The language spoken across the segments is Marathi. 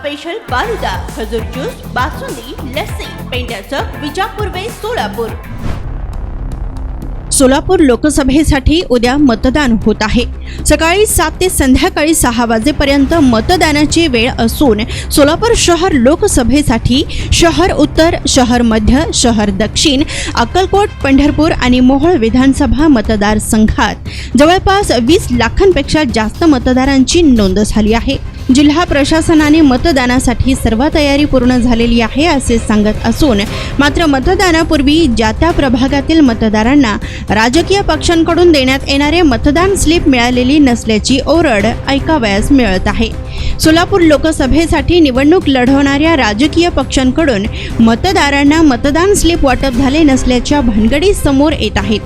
स्पेशल फालुदा, खजूर ज्यूस, बासुंदी, लस्सी, पेंढा चौक, विजापूर वे सोलापूर। सोलापूर लोकसभेसाठी उद्या मतदान होत आहे। सकाळी 7 ते संध्याकाळी 6 वाजेपर्यंत मतदानाची वेळ असून सोलापूर शहर लोकसभेसाठी शहर उत्तर, शहर मध्य, शहर दक्षिण, अक्कलकोट, पंढरपूर आणि मोहोळ विधानसभा मतदारसंघात जवळपास 20 लाखांपेक्षा जास्त मतदारांची नोंद झाली आहे। जिल्हा प्रशासनाने मतदानासाठी सर्व तयारी पूर्ण झालेली आहे असे सांगत असून मात्र मतदानापूर्वी ज्या त्या प्रभागातील मतदारांना राजकीय पक्षांकडून देण्यात येणारे मतदान स्लिप मिळालेली नसल्याची ओरड ऐकावयास मिळत आहे। सोलापूर लोकसभेसाठी निवडणूक लढवणाऱ्या राजकीय पक्षांकडून मतदारांना मतदान स्लिप वाटप झाले नसल्याच्या भानगडी समोर येत आहेत।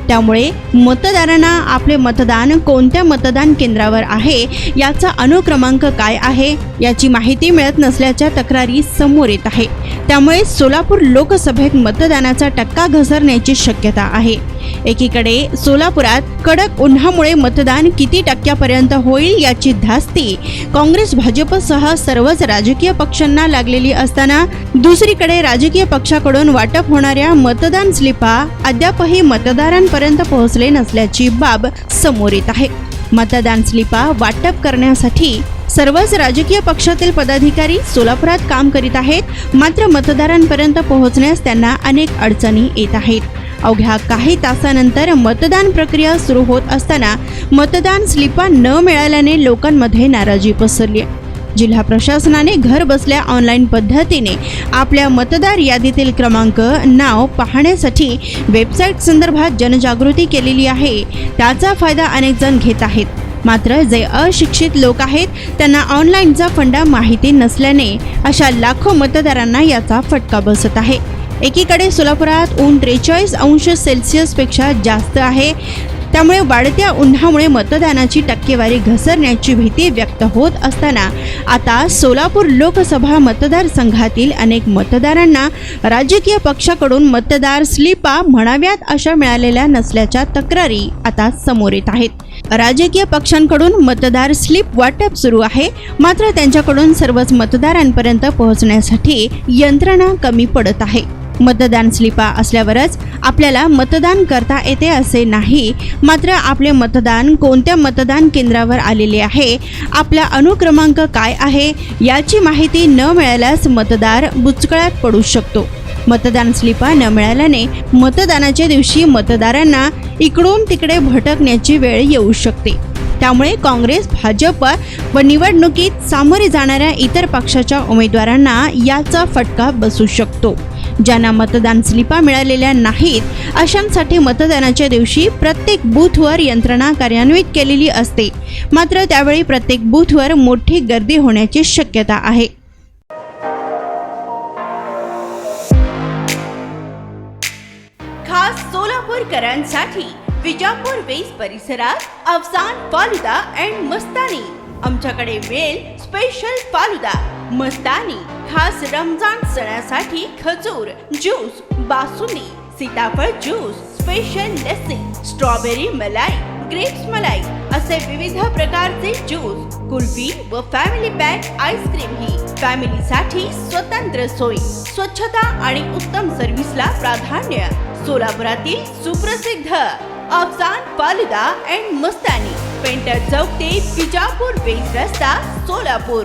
त्यामुळे मतदारांना आपले मतदान कोणत्या मतदान केंद्रावर आहे याचा अनुक्रमांक काय आहे याची माहिती मिळत नसल्याच्या तक्रारी समोर येत आहे। त्यामुळे सोलापूर लोकसभेत मतदानाचा टक्का घसरण्याची शक्यता आहे। एकीकडे सोलापुरात कडक उन्हामुळे मतदान किती टक्क्यापर्यंत होईल याची धास्ती काँग्रेस भाजपसह सर्वच राजकीय पक्षांना लागलेली असताना दुसरीकडे राजकीय पक्षाकडून वाटप होणाऱ्या मतदान स्लिपा अद्यापही मतदारांपर्यंत पोहोचले नसल्याची बाब समोर येत आहे। मतदान स्लिपा वाटप करण्यासाठी सर्वच राजकीय पक्षातील पदाधिकारी सोलापुरात काम करीत आहेत, मात्र मतदारांपर्यंत पोहोचण्यास त्यांना अनेक अडचणी येत आहेत। अवघ्या काही तासानंतर मतदान प्रक्रिया सुरू होत असताना मतदान स्लिपा न मिळाल्याने लोकांमध्ये नाराजी पसरली। जिल्हा प्रशासनाने घर बसल्या ऑनलाईन पद्धतीने आपल्या मतदार यादीतील क्रमांक, नाव पाहण्यासाठी वेबसाईट संदर्भात जनजागृती केलेली आहे। त्याचा फायदा अनेक जण घेत आहेत, मात्र जे अशिक्षित लोक आहेत त्यांना ऑनलाईनचा फंडा माहिती नसल्याने अशा लाखो मतदारांना याचा फटका बसत आहे। एकीकडे सोलापुरात ऊन 43 अंश सेल्सिअस पेक्षा जास्त आहे, त्यामुळे वाढत्या उन्हामुळे मतदानाची टक्केवारी घसरण्याची भीती व्यक्त होत असताना आता सोलापूर लोकसभा मतदारसंघातील अनेक मतदारांना राजकीय पक्षाकडून मतदार स्लिपा म्हणाव्यात अशा मिळालेल्या नसल्याच्या तक्रारी आता समोर येत आहेत। राजकीय पक्षांकडून मतदार स्लिप वाटप सुरू आहे, मात्र त्यांच्याकडून सर्वच मतदारांपर्यंत पोहोचण्यासाठी यंत्रणा कमी पडत आहे। मतदान स्लिपा असल्यावरच आपल्याला मतदान करता येते असे नाही, मात्र आपले मतदान कोणत्या मतदान केंद्रावर आलेले आहे, आपला अनुक्रमांक काय आहे याची माहिती न मिळाल्यास मतदार बुचकळ्यात पडू शकतो। मतदान स्लिपा न मिळाल्याने मतदानाच्या दिवशी मतदारांना इकडून तिकडे भटकण्याची वेळ येऊ शकते। त्यामुळे काँग्रेस, भाजप व निवडणुकीत सामोरे जाणाऱ्या इतर पक्षाच्या उमेदवारांना याचा फटका बसू शकतो। ज्यांना मतदान स्लिपा मिळालेल्या नाहीत अशांसाठी मतदानाच्या दिवशी प्रत्येक बूथवर यंत्रणा कार्यान्वित केलेली असते, मात्र त्यावेळी प्रत्येक बूथवर मोठी गर्दी होण्याची शक्यता आहे। खास सोलापूरकरांसाठी विजापूर वेस परिसरात अफसान फालुदा अँड मस्तानी। आमच्याकडे मिळेल स्पेशल फालुदा, मस्तानी, खास रमजान सणासाठी खजूर ज्यूस, बासुंदी, सीताफळ ज्यूस, स्पेशल लस्सी, स्ट्रॉबेरी मलाई, ग्रेप्स मलाई असे विविध प्रकारचे ज्यूस, कुल्फी व फॅमिली पॅक आईस्क्रीम ही फॅमिलीसाठी स्वतंत्र सोय, स्वच्छता आणि उत्तम सर्व्हिसला प्राधान्य। सोलापुरातील सुप्रसिद्ध Afsan falooda and Mastani, painter चौक ते विजापूर वेस रस्ता, सोलापूर।